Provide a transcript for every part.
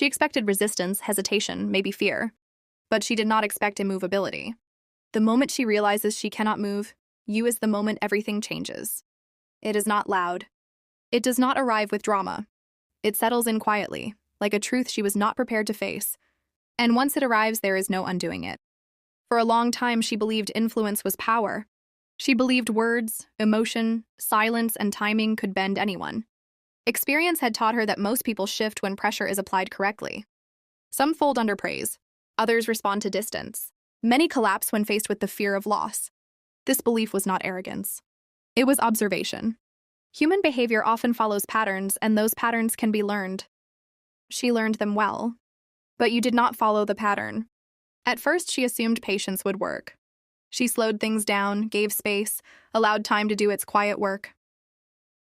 She expected resistance, hesitation, maybe fear, but she did not expect immovability. The moment she realizes she cannot move, you is the moment everything changes. It is not loud. It does not arrive with drama. It settles in quietly, like a truth she was not prepared to face. And once it arrives, there is no undoing it. For a long time, she believed influence was power. She believed words, emotion, silence, and timing could bend anyone. Experience had taught her that most people shift when pressure is applied correctly. Some fold under praise. Others respond to distance. Many collapse when faced with the fear of loss. This belief was not arrogance. It was observation. Human behavior often follows patterns, and those patterns can be learned. She learned them well. But you did not follow the pattern. At first, she assumed patience would work. She slowed things down, gave space, allowed time to do its quiet work.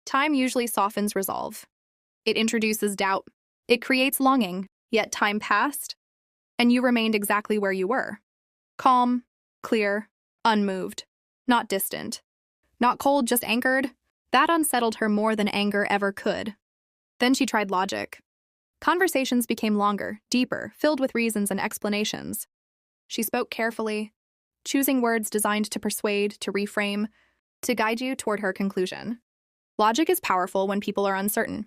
Time usually softens resolve. It introduces doubt. It creates longing, yet time passed, and you remained exactly where you were. Calm, clear, unmoved, not distant, not cold, just anchored. That unsettled her more than anger ever could. Then she tried logic. Conversations became longer, deeper, filled with reasons and explanations. She spoke carefully, choosing words designed to persuade, to reframe, to guide you toward her conclusion. Logic is powerful when people are uncertain.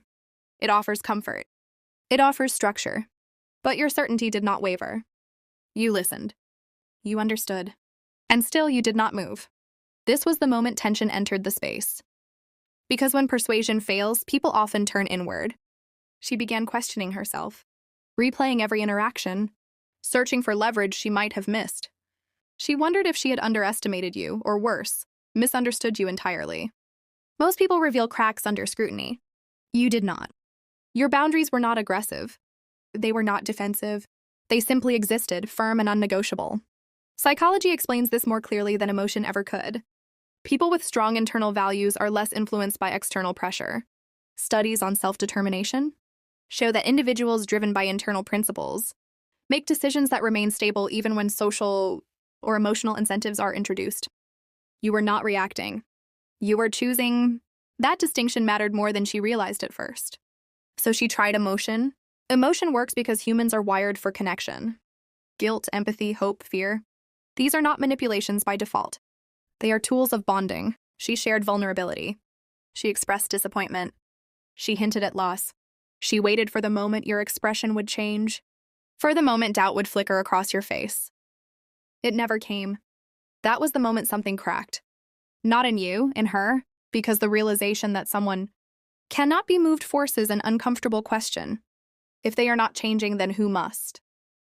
It offers comfort. It offers structure. But your certainty did not waver. You listened. You understood. And still you did not move. This was the moment tension entered the space. Because when persuasion fails, people often turn inward. She began questioning herself, replaying every interaction, searching for leverage she might have missed. She wondered if she had underestimated you, or worse, misunderstood you entirely. Most people reveal cracks under scrutiny. You did not. Your boundaries were not aggressive. They were not defensive. They simply existed, firm and unnegotiable. Psychology explains this more clearly than emotion ever could. People with strong internal values are less influenced by external pressure. Studies on self-determination show that individuals driven by internal principles make decisions that remain stable even when social or emotional incentives are introduced. You were not reacting. You were choosing. That distinction mattered more than she realized at first. So she tried emotion. Emotion works because humans are wired for connection. Guilt, empathy, hope, fear. These are not manipulations by default. They are tools of bonding. She shared vulnerability. She expressed disappointment. She hinted at loss. She waited for the moment your expression would change, for the moment doubt would flicker across your face. It never came. That was the moment something cracked. Not in you, in her, because the realization that someone cannot be moved forces an uncomfortable question. If they are not changing, then who must?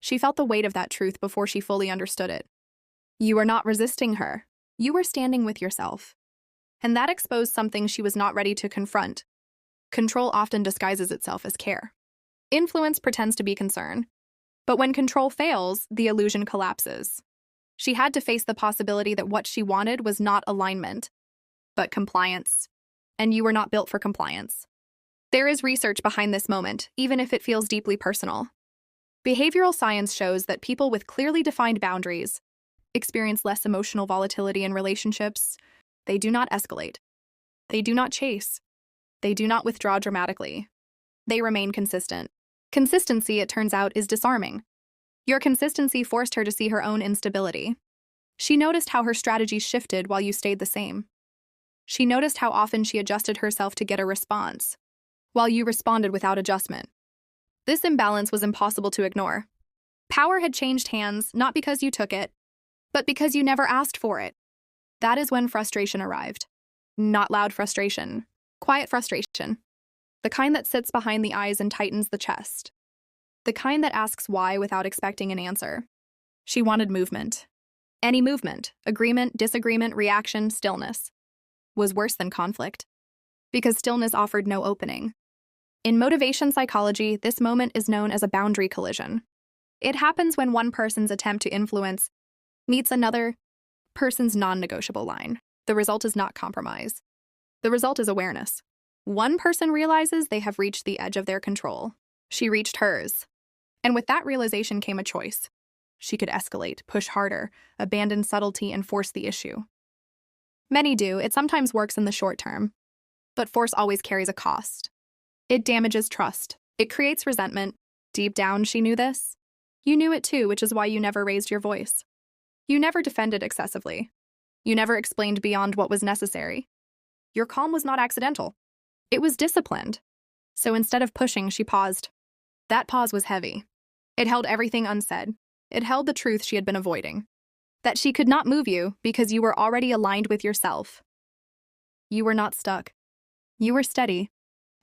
She felt the weight of that truth before she fully understood it. You were not resisting her. You were standing with yourself. And that exposed something she was not ready to confront. Control often disguises itself as care. Influence pretends to be concern. But when control fails, the illusion collapses. She had to face the possibility that what she wanted was not alignment, but compliance. And you were not built for compliance. There is research behind this moment, even if it feels deeply personal. Behavioral science shows that people with clearly defined boundaries experience less emotional volatility in relationships. They do not escalate. They do not chase. They do not withdraw dramatically. They remain consistent. Consistency, it turns out, is disarming. Your consistency forced her to see her own instability. She noticed how her strategies shifted while you stayed the same. She noticed how often she adjusted herself to get a response, while you responded without adjustment. This imbalance was impossible to ignore. Power had changed hands, not because you took it, but because you never asked for it. That is when frustration arrived. Not loud frustration, quiet frustration. The kind that sits behind the eyes and tightens the chest. The kind that asks why without expecting an answer. She wanted movement. Any movement, agreement, disagreement, reaction, stillness, was worse than conflict, because stillness offered no opening. In motivation psychology, this moment is known as a boundary collision. It happens when one person's attempt to influence meets another person's non-negotiable line. The result is not compromise. The result is awareness. One person realizes they have reached the edge of their control. She reached hers. And with that realization came a choice. She could escalate, push harder, abandon subtlety, and force the issue. Many do. It sometimes works in the short term. But force always carries a cost. It damages trust. It creates resentment. Deep down, she knew this. You knew it too, which is why you never raised your voice. You never defended excessively. You never explained beyond what was necessary. Your calm was not accidental. It was disciplined. So instead of pushing, she paused. That pause was heavy. It held everything unsaid. It held the truth she had been avoiding. That she could not move you because you were already aligned with yourself. You were not stuck. You were steady.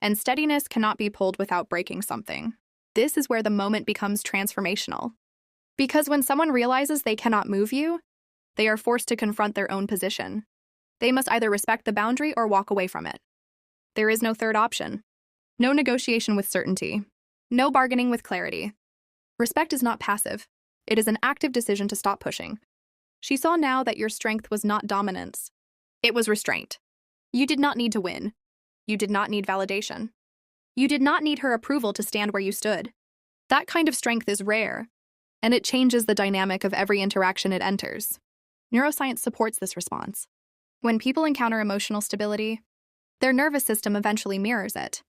And steadiness cannot be pulled without breaking something. This is where the moment becomes transformational. Because when someone realizes they cannot move you, they are forced to confront their own position. They must either respect the boundary or walk away from it. There is no third option. No negotiation with certainty. No bargaining with clarity. Respect is not passive. It is an active decision to stop pushing. She saw now that your strength was not dominance. It was restraint. You did not need to win. You did not need validation. You did not need her approval to stand where you stood. That kind of strength is rare, and it changes the dynamic of every interaction it enters. Neuroscience supports this response. When people encounter emotional stability, their nervous system eventually mirrors it.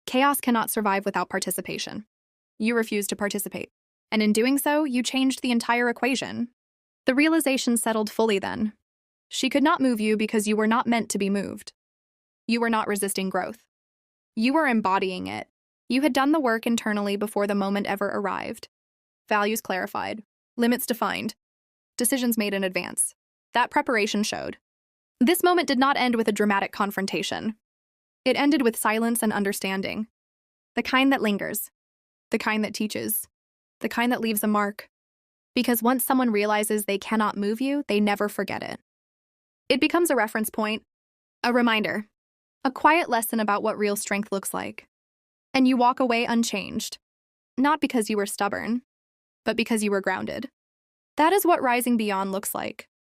Chaos cannot survive without participation. You refused to participate, and in doing so, you changed the entire equation. The realization settled fully then. She could not move you because you were not meant to be moved. You were not resisting growth. You were embodying it. You had done the work internally before the moment ever arrived. Values clarified, limits defined, decisions made in advance. That preparation showed. This moment did not end with a dramatic confrontation. It ended with silence and understanding. The kind that lingers. The kind that teaches. The kind that leaves a mark. Because once someone realizes they cannot move you, they never forget it. It becomes a reference point, a reminder, a quiet lesson about what real strength looks like. And you walk away unchanged. Not because you were stubborn, but because you were grounded. That is what rising beyond looks like.